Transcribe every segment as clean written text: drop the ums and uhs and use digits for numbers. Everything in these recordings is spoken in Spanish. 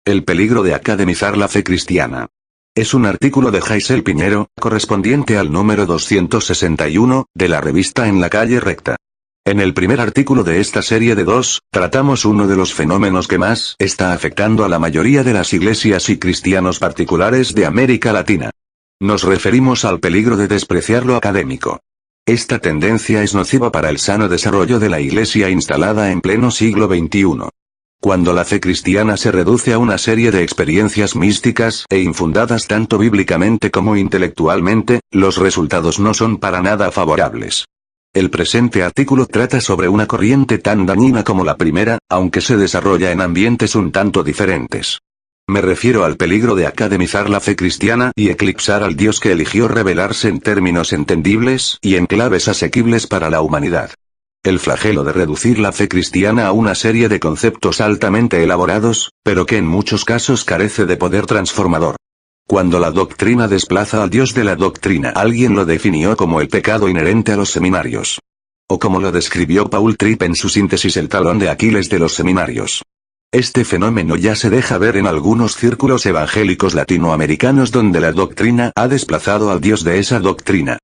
El peligro de academizar la fe cristiana. Es un artículo de Jaisel Piñero, correspondiente al número 261, de la revista En la Calle Recta. En el primer artículo de esta serie de 2, tratamos uno de los fenómenos que más está afectando a la mayoría de las iglesias y cristianos particulares de América Latina. Nos referimos al peligro de despreciar lo académico. Esta tendencia es nociva para el sano desarrollo de la iglesia instalada en pleno siglo XXI. Cuando la fe cristiana se reduce a una serie de experiencias místicas e infundadas tanto bíblicamente como intelectualmente, los resultados no son para nada favorables. El presente artículo trata sobre una corriente tan dañina como la primera, aunque se desarrolla en ambientes un tanto diferentes. Me refiero al peligro de academizar la fe cristiana y eclipsar al Dios que eligió revelarse en términos entendibles y en claves asequibles para la humanidad. El flagelo de reducir la fe cristiana a una serie de conceptos altamente elaborados, pero que en muchos casos carece de poder transformador. Cuando la doctrina desplaza al Dios de la doctrina, alguien lo definió como el pecado inherente a los seminarios. O como lo describió Paul Tripp en su síntesis el talón de Aquiles de los seminarios. Este fenómeno ya se deja ver en algunos círculos evangélicos latinoamericanos donde la doctrina ha desplazado al Dios de esa doctrina.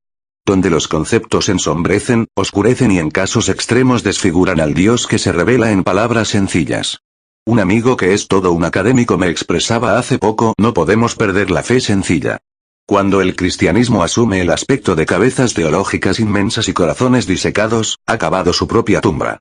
Donde los conceptos ensombrecen, oscurecen y en casos extremos desfiguran al Dios que se revela en palabras sencillas. Un amigo que es todo un académico me expresaba hace poco: no podemos perder la fe sencilla. Cuando el cristianismo asume el aspecto de cabezas teológicas inmensas y corazones disecados, ha cavado su propia tumba.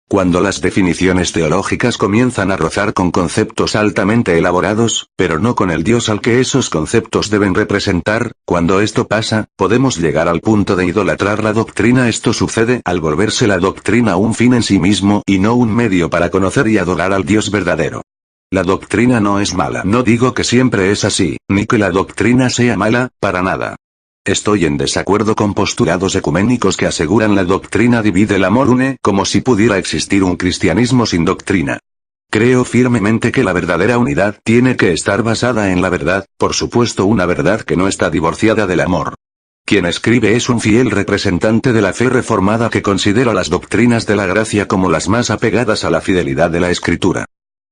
Cuando las definiciones teológicas comienzan a rozar con conceptos altamente elaborados, pero no con el Dios al que esos conceptos deben representar, cuando esto pasa, podemos llegar al punto de idolatrar la doctrina. Esto sucede al volverse la doctrina un fin en sí mismo y no un medio para conocer y adorar al Dios verdadero. La doctrina no es mala. No digo que siempre es así, ni que la doctrina sea mala, para nada. Estoy en desacuerdo con postulados ecuménicos que aseguran la doctrina divide, el amor une, como si pudiera existir un cristianismo sin doctrina. Creo firmemente que la verdadera unidad tiene que estar basada en la verdad, por supuesto una verdad que no está divorciada del amor. Quien escribe es un fiel representante de la fe reformada que considera las doctrinas de la gracia como las más apegadas a la fidelidad de la Escritura.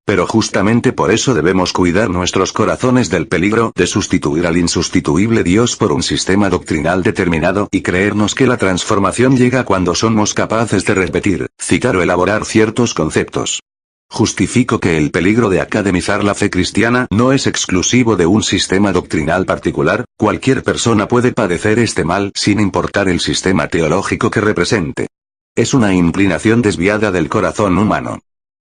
Pero justamente por eso debemos cuidar nuestros corazones del peligro de sustituir al insustituible Dios por un sistema doctrinal determinado y creernos que la transformación llega cuando somos capaces de repetir, citar o elaborar ciertos conceptos. Justifico que el peligro de academizar la fe cristiana no es exclusivo de un sistema doctrinal particular. Cualquier persona puede padecer este mal sin importar el sistema teológico que represente. Es una inclinación desviada del corazón humano.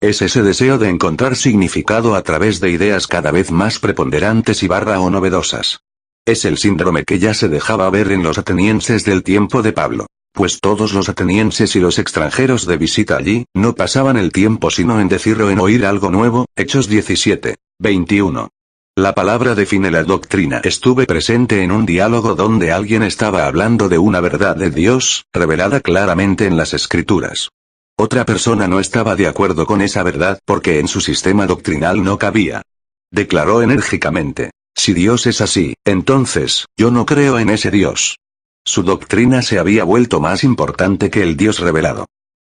Es ese deseo de encontrar significado a través de ideas cada vez más preponderantes y o novedosas. Es el síndrome que ya se dejaba ver en los atenienses del tiempo de Pablo, pues todos los atenienses y los extranjeros de visita allí, no pasaban el tiempo sino en decir o en oír algo nuevo. Hechos 17, 21. La palabra define la doctrina. Estuve presente en un diálogo donde alguien estaba hablando de una verdad de Dios, revelada claramente en las Escrituras. Otra persona no estaba de acuerdo con esa verdad porque en su sistema doctrinal no cabía. Declaró enérgicamente: si Dios es así, entonces, yo no creo en ese Dios. Su doctrina se había vuelto más importante que el Dios revelado.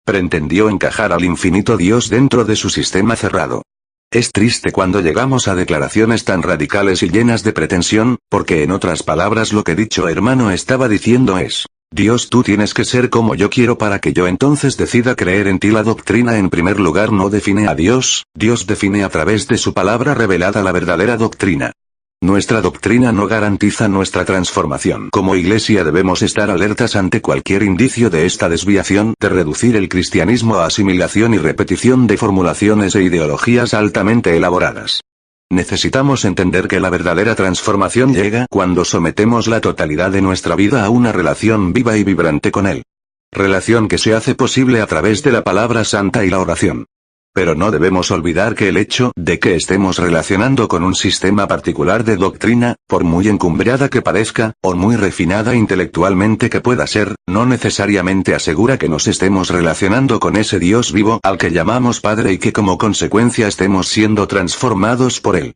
Pretendió encajar al infinito Dios dentro de su sistema cerrado. Es triste cuando llegamos a declaraciones tan radicales y llenas de pretensión, porque en otras palabras lo que dicho hermano estaba diciendo es: Dios, tú tienes que ser como yo quiero para que yo entonces decida creer en ti. La doctrina en primer lugar no define a Dios, Dios define a través de su palabra revelada la verdadera doctrina. Nuestra doctrina no garantiza nuestra transformación. Como iglesia debemos estar alertas ante cualquier indicio de esta desviación, de reducir el cristianismo a asimilación y repetición de formulaciones e ideologías altamente elaboradas. Necesitamos entender que la verdadera transformación llega cuando sometemos la totalidad de nuestra vida a una relación viva y vibrante con Él. Relación que se hace posible a través de la palabra santa y la oración. Pero no debemos olvidar que el hecho de que estemos relacionando con un sistema particular de doctrina, por muy encumbrada que parezca, o muy refinada intelectualmente que pueda ser, no necesariamente asegura que nos estemos relacionando con ese Dios vivo al que llamamos Padre y que como consecuencia estemos siendo transformados por Él.